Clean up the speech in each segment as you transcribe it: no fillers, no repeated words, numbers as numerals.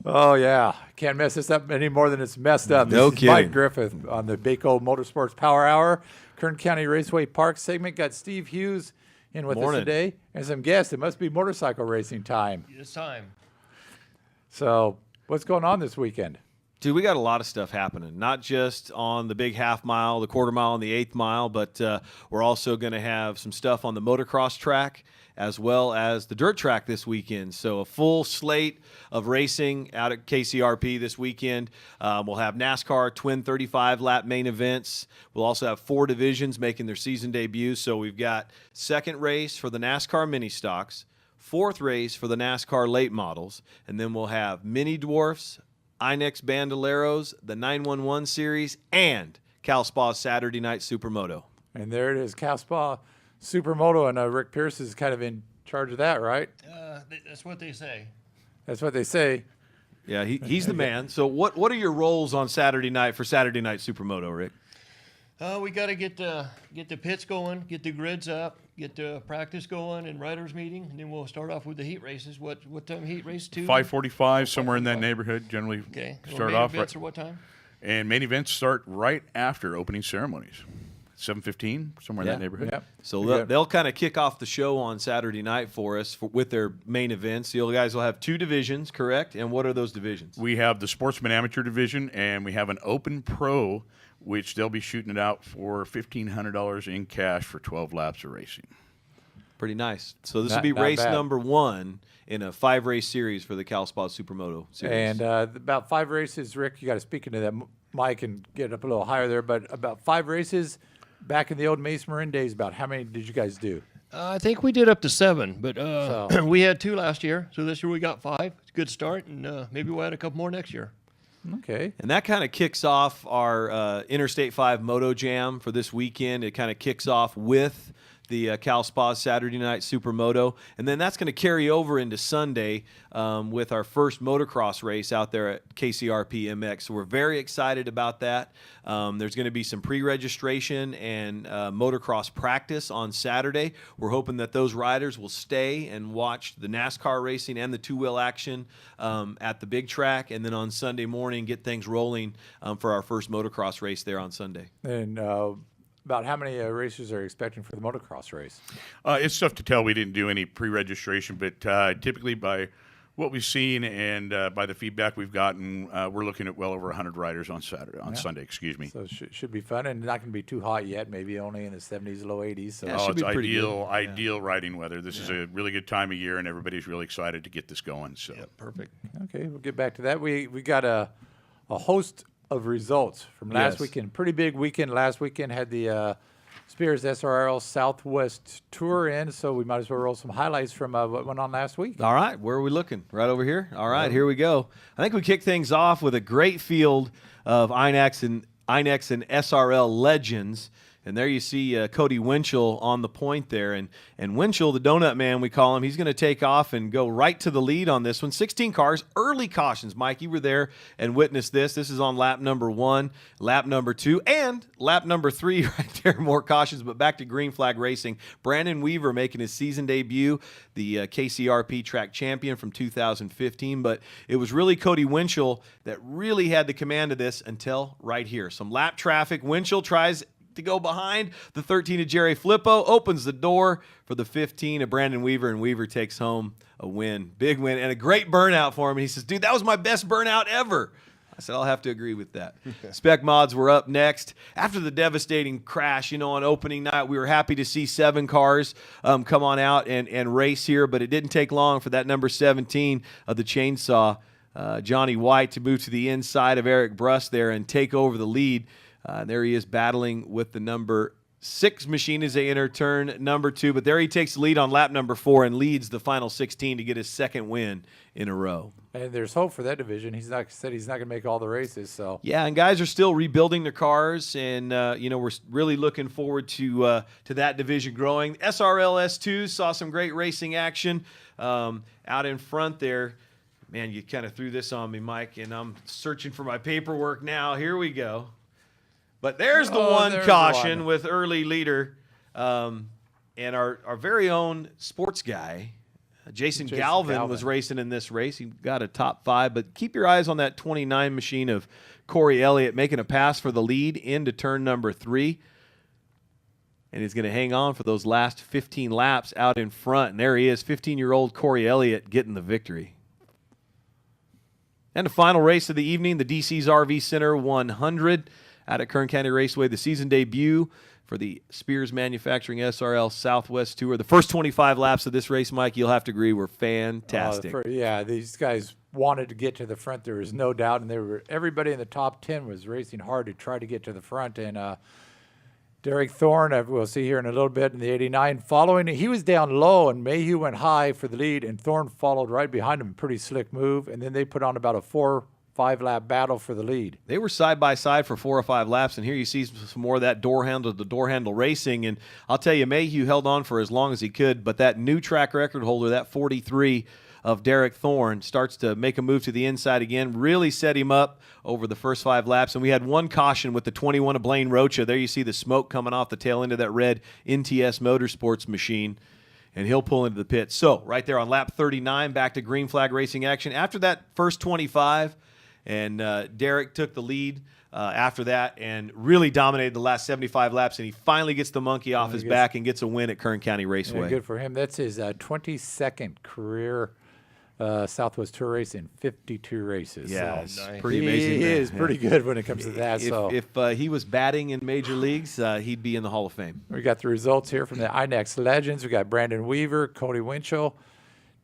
Oh, yeah. Can't mess this up any more than it's messed up. No This is kidding. Mike Griffith on the Bako Motorsports Power Hour. Kern County Raceway Park segment. Got Steve Hughes in with us today. And some guests. It must be motorcycle racing time. It's time. So what's going on this weekend? Dude, we got a lot of stuff happening, not just on the big half mile, the quarter mile, and the eighth mile, but we're also going to have some stuff on the motocross track as well as the dirt track this weekend. So a full slate of racing out at KCRP this weekend. We'll have NASCAR twin 35-lap main events. We'll also have 4 divisions making their season debuts. So we've got second race for the NASCAR mini stocks, 4th race for the NASCAR late models, and then we'll have mini dwarfs, Inex Bandoleros, the 911 series, and Cal Spa's Saturday Night Supermoto. And there it is, Cal Spa Supermoto, and Rick Pierce is kind of in charge of that, right? That's what they say. That's what they say. Yeah, he's the man. So what are your roles on Saturday night for Saturday Night Supermoto, Rick? We got to get the pits going, get the grids up, get the practice going, and riders meeting, and then we'll start off with the heat races. What time heat race? 5:45, somewhere in that neighborhood. Generally, Okay. start main off events right. are what time? And main events start right after opening ceremonies, 7:15, somewhere in that neighborhood. Yep. So they'll kind of kick off the show on Saturday night for us with their main events. You guys will have 2 divisions, correct? And what are those divisions? We have the Sportsman Amateur Division, and we have an Open Pro, which they'll be shooting it out for $1,500 in cash for 12 laps of racing. Pretty nice. So this will Not- be not race bad. number 1 in a 5-race series for the Cal Spa Supermoto series. And about 5 races, Rick, you got to speak into that mic and get up a little higher there, but about 5 races back in the old Mace Marin days, about how many did you guys do? I think we did up to 7, but So- we had 2 last year, so this year we got 5. It's a good start, and maybe we'll add a couple more next year. Okay. And that kind of kicks off our Interstate 5 Moto Jam for this weekend. It kind of kicks off with the Cal Spa Saturday Night Supermoto. And then that's going to carry over into Sunday with our first motocross race out there at KCRP MX. So we're very excited about that. There's going to be some pre-registration and motocross practice on Saturday. We're hoping that those riders will stay and watch the NASCAR racing and the two-wheel action at the big track. And then on Sunday morning, get things rolling for our first motocross race there on Sunday. And about how many racers are you expecting for the motocross race? It's tough to tell. We didn't do any pre-registration, but typically by what we've seen and by the feedback we've gotten, we're looking at well over 100 riders on Sunday. Excuse me. So it should be fun, and not going to be too hot yet. Maybe only in the 70s, low 80s. So Yeah, Oh, should it's be pretty ideal riding weather. This is a really good time of year, and everybody's really excited to get this going. So Perfect. okay, we'll get back to that. We got a host of results from last Yes. weekend. Pretty big weekend. Last weekend had the Spears SRL Southwest Tour in, so we might as well roll some highlights from what went on last week. All right, where are we looking? Right over here? All right, here we go. I think we kick things off with a great field of Inex and SRL legends. And there you see Cody Winchell on the point there. And Winchell, the donut man, we call him, he's going to take off and go right to the lead on this one. 16 cars, early cautions. Mike, you were there and witnessed this. This is on lap number 1, lap number 2, and lap number 3 right there. More cautions, but back to green flag racing. Brandon Weaver making his season debut, the KCRP track champion from 2015. But it was really Cody Winchell that really had the command of this until right here. Some lap traffic. Winchell tries to go behind the 13 of Jerry Flippo, opens the door for the 15 of Brandon Weaver, and Weaver takes home a win. Big win, and a great burnout for him. And he says, dude, that was my best burnout ever. I said, I'll have to agree with that. Spec Mods were up next. After the devastating crash, on opening night, we were happy to see 7 cars come on out and race here, but it didn't take long for that number 17 of the chainsaw, Johnny White, to move to the inside of Eric Bruss there and take over the lead. There he is battling with the number 6 machine as they enter turn number 2. But there he takes the lead on lap number 4 and leads the final 16 to get his 2nd win in a row. And there's hope for that division. He's not going to make all the races. So Yeah, and guys are still rebuilding their cars, and we're really looking forward to that division growing. SRL S2 saw some great racing action out in front there. Man, you kind of threw this on me, Mike, and I'm searching for my paperwork now. Here we go. But there's the one there's caution one. with early leader, and our very own sports guy, Jason Galvin was racing in this race. He got a top 5, but keep your eyes on that 29 machine of Corey Elliott making a pass for the lead into turn number 3. And he's going to hang on for those last 15 laps out in front. And there he is, 15-year-old Corey Elliott getting the victory. And the final race of the evening, the DC's RV Center 100 out at Kern County Raceway, the season debut for the Spears Manufacturing SRL Southwest Tour. The first 25 laps of this race, Mike, you'll have to agree, were fantastic. These guys wanted to get to the front. There was no doubt, and everybody in the top 10 was racing hard to try to get to the front. And Derek Thorne, we'll see here in a little bit in the 89, following. He was down low, and Mayhew went high for the lead, and Thorne followed right behind him. Pretty slick move, and then they put on about a 4-5 lap battle for the lead. They were side by side for 4 or 5 laps, and here you see some more of that door handle racing. And I'll tell you, Mayhew held on for as long as he could, but that new track record holder, that 43 of Derek Thorne, starts to make a move to the inside again, really set him up over the first 5 laps. And we had one caution with the 21 of Blaine Rocha. There you see the smoke coming off the tail end of that red NTS Motorsports machine, and he'll pull into the pit. So right there on lap 39, back to green flag racing action. After that first 25, and Derek took the lead after that and really dominated the last 75 laps, and he finally gets the monkey off his back and gets a win at Kern County Raceway. Yeah, good for him. That's his 22nd career Southwest Tour race in 52 races. Yeah, so it's pretty amazing. He is pretty good when it comes to that. If he was batting in major leagues, he'd be in the Hall of Fame. We got the results here from the INEX Legends. We got Brandon Weaver, Cody Winchell,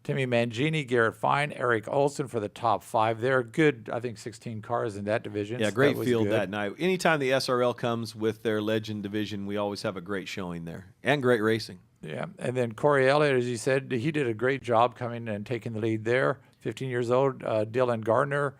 Timmy Mangini, Garrett Fine, Eric Olson for the top 5 there. Good, I think 16 cars in that division. Yeah, so great that was field good. that night. Anytime the SRL comes with their Legend division, we always have a great showing there and great racing. Yeah, and then Corey Elliott, as you said, he did a great job coming and taking the lead there. 15 years old, Dylan Gardner,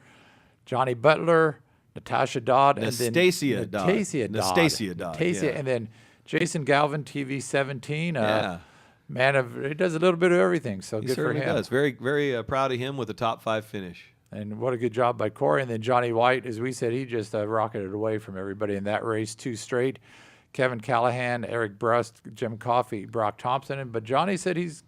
Johnny Butler, Natasha Dodd, and then Nastasia Dodd. And then Jason Galvin, TV 17. He does a little bit of everything, so He good for him. certainly does. Very, very proud of him with a top 5 finish. And what a good job by Corey. And then Johnny White, as we said, he just rocketed away from everybody in that race, 2 straight. Kevin Callahan, Eric Brust, Jim Coffey, Brock Thompson. But Johnny said he's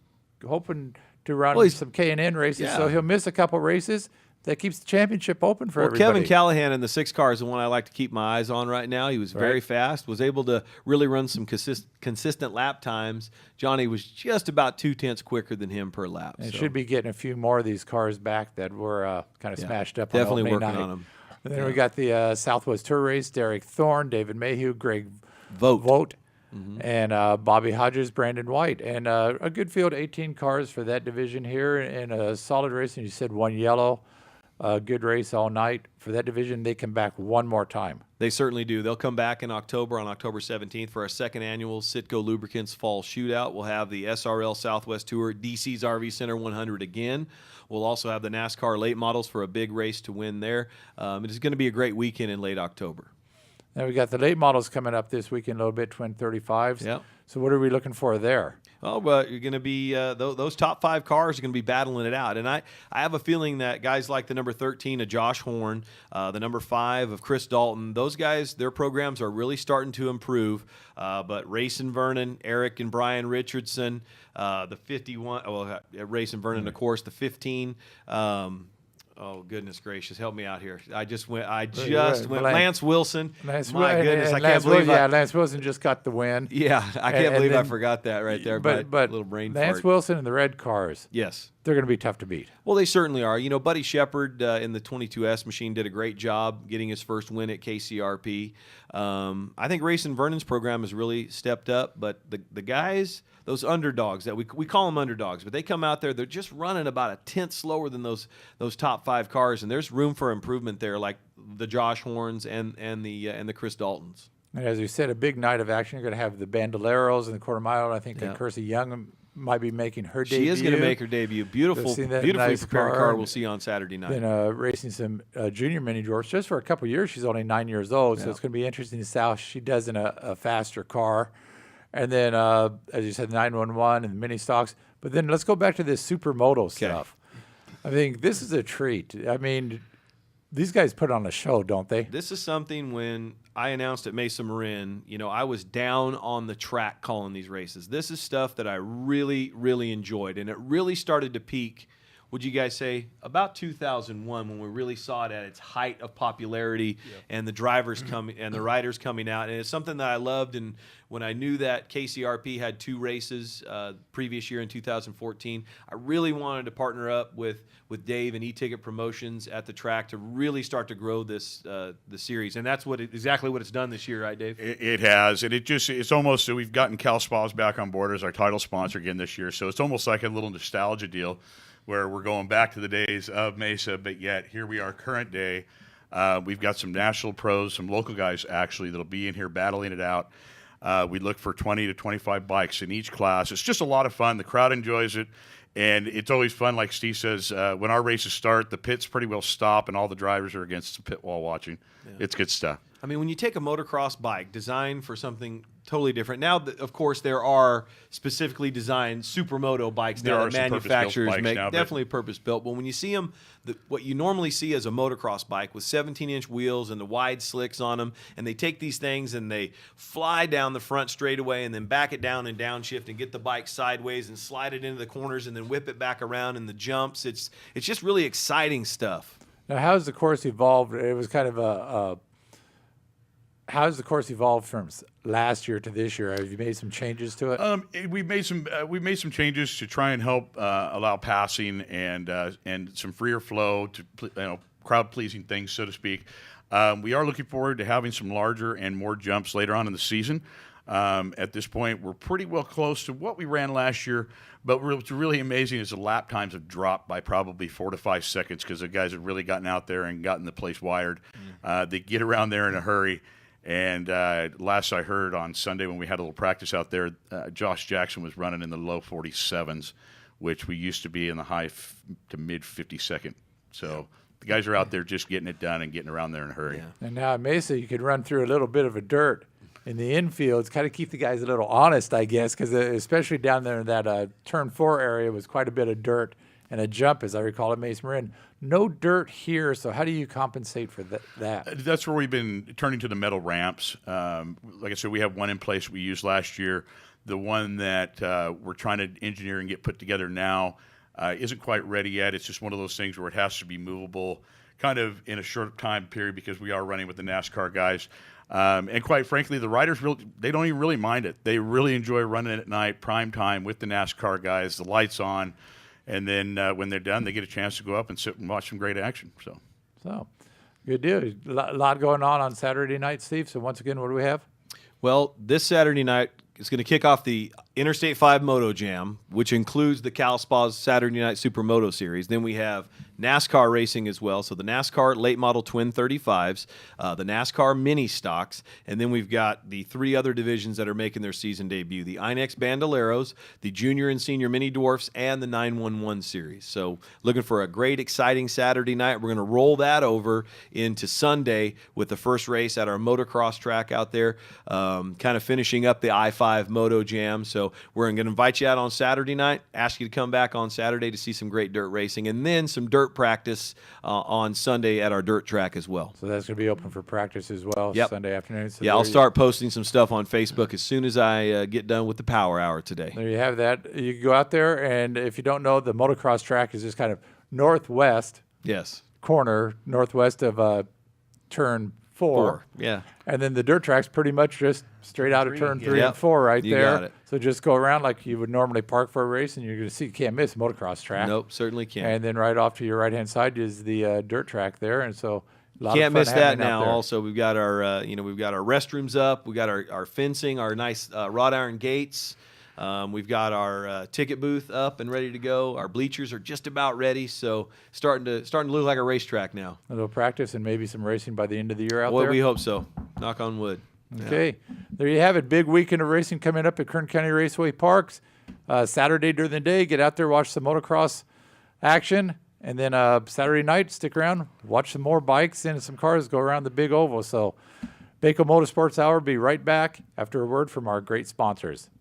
hoping to run some K&N races, so he'll miss a couple races. That keeps the championship open for everybody. Kevin Callahan in the 6 car is the one I like to keep my eyes on right now. He was very fast, was able to really run some consistent lap times. Johnny was just about 0.2 quicker than him per lap. And should be getting a few more of these cars back that were kind of smashed up. Definitely on working night. on them. And then we got the Southwest Tour race, Derek Thorne, David Mayhew, Greg Vogt. And Bobby Hodges, Brandon White. And a good field, 18 cars for that division here, and a solid race. And you said 1 yellow. Good race all night. For that division, they come back one more time. They certainly do. They'll come back in October, on October 17th, for our 2nd annual Citgo Lubricants Fall Shootout. We'll have the SRL Southwest Tour, DC's RV Center 100 again. We'll also have the NASCAR late models for a big race to win there. It is going to be a great weekend in late October. Now we got the late models coming up this weekend a little bit, twin 35s. Yep. So what are we looking for there? Oh, but you're going to be those top 5 cars are going to be battling it out, and I have a feeling that guys like the number 13 of Josh Horn, the number 5 of Chris Dalton, those guys, their programs are really starting to improve. But Racing Vernon, Eric and Brian Richardson, the 51, Racing Vernon, of course, the 15. Oh, goodness gracious, help me out here. I just went Lance Wilson. My goodness, I can't believe Lance Wilson just got the win. Yeah, I can't believe I forgot that right there. But little brain Lance fart. Wilson and the red cars. Yes. They're going to be tough to beat. Well, they certainly are. You know, Buddy Shepard in the 22S machine did a great job getting his first win at KCRP. I think Racing Vernon's program has really stepped up, but the guys, those underdogs that we call them underdogs, but they come out there, they're just running about a tenth slower than those top 5 cars, and there's room for improvement there, like the Josh Horns and the Chris Daltons. And as we said, a big night of action. You're going to have the Bandoleros and the Quarter Mile. I think Kersey Young might be making her debut. She is going to make her debut. Beautifully nice prepared car we'll see on Saturday night. Been racing some junior mini dwarfs just for a couple of years. She's only 9 years old, so it's going to be interesting to see how she does in a faster car. And then, as you said, 911 and the mini stocks. But then let's go back to this supermoto stuff. I think this is a treat. I mean, these guys put on a show, don't they? This is something when I announced at Mesa Marin, I was down on the track calling these races. This is stuff that I really, really enjoyed, and it really started to peak, would you guys say, about 2001 when we really saw it at its height of popularity and the drivers coming and the riders coming out. And it's something that I loved. And when I knew that KCRP had 2 races previous year in 2014, I really wanted to partner up with Dave and E-Ticket Promotions at the track to really start to grow this the series. And that's exactly what it's done this year, right, Dave? It has, and it's almost so we've gotten Cal Spas back on board as our title sponsor again this year. So it's almost like a little nostalgia deal, where we're going back to the days of Mesa, but yet here we are, current day. We've got some national pros, some local guys actually that'll be in here battling it out. We look for 20 to 25 bikes in each class. It's just a lot of fun. The crowd enjoys it, and it's always fun. Like Steve says, when our races start, the pits pretty well stop, and all the drivers are against the pit wall watching. Yeah. It's good stuff. I mean, when you take a motocross bike designed for something totally different, now, of course, there are specifically designed supermoto bikes now that manufacturers make, definitely purpose-built. But when you see them, what you normally see as a motocross bike with 17-inch wheels and the wide slicks on them, and they take these things and they fly down the front straightaway and then back it down and downshift and get the bike sideways and slide it into the corners and then whip it back around in the jumps. It's just really exciting stuff. Now, how has the course evolved? It was kind of how has the course evolved from last year to this year? Have you made some changes to it? We've made some changes to try and help allow passing and some freer flow to crowd pleasing things, so to speak. We are looking forward to having some larger and more jumps later on in the season. At this point, we're pretty well close to what we ran last year. But what's really amazing is the lap times have dropped by probably 4 to 5 seconds because the guys have really gotten out there and gotten the place wired. They get around there in a hurry. And last I heard on Sunday when we had a little practice out there, Josh Jackson was running in the low 47s, which we used to be in the high to mid 52nd. So the guys are out there just getting it done and getting around there in a hurry. Yeah. And now at Mesa, you could run through a little bit of a dirt in the infields, kind of keep the guys a little honest, I guess, because especially down there in that turn 4 area was quite a bit of dirt and a jump, as I recall, at Mesa Marin. No dirt here, so how do you compensate for that? That's where we've been turning to the metal ramps. Like I said, we have one in place we used last year. The one that we're trying to engineer and get put together now isn't quite ready yet. It's just one of those things where it has to be movable kind of in a short time period because we are running with the NASCAR guys. And quite frankly, the riders, they don't even really mind it. They really enjoy running it at night, prime time with the NASCAR guys, the lights on. And then when they're done, they get a chance to go up and sit and watch some great action. So good deal. A lot going on Saturday night, Steve. So once again, what do we have? Well, this Saturday night is going to kick off the Interstate 5 Moto Jam, which includes the Cal Spas Saturday Night Supermoto Series. Then we have NASCAR racing as well. So the NASCAR late model twin 35s, the NASCAR mini stocks, and then we've got the 3 other divisions that are making their season debut: the INEX Bandoleros, the junior and senior mini dwarfs, and the 911 series. So looking for a great, exciting Saturday night. We're going to roll that over into Sunday with the first race at our motocross track out there, kind of finishing up the I-5 Moto Jam. So we're going to invite you out on Saturday night, ask you to come back on Saturday to see some great dirt racing, and then some dirt practice on Sunday at our dirt track as well. So that's going to be open for practice as well, Sunday afternoon. So yeah, I'll start posting some stuff on Facebook as soon as I get done with the power hour today. There you have that. You can go out there, and if you don't know, the motocross track is just kind of northwest corner, northwest of turn 4. Yeah. And then the dirt track's pretty much just straight out of turn 3 and 4 right you there. Got it. So just go around like you would normally park for a race, and you're going to see, you can't miss motocross track. Nope, certainly can't. And then right off to your right-hand side is the dirt track there, and so a lot can't of fun miss that happening out now. there. Also, we've got our we've got our restrooms up, we got our fencing, our nice wrought iron gates. We've got our ticket booth up and ready to go. Our bleachers are just about ready, so starting to look like a racetrack now. A little practice and maybe some racing by the end of the year out Boy, there. we hope so. Knock on wood. Okay, there you have it. Big weekend of racing coming up at Kern County Raceway Parks. Saturday during the day, get out there, watch some motocross action. And then Saturday night, stick around, watch some more bikes and some cars go around the big oval. So Bako Motorsports Hour will be right back after a word from our great sponsors.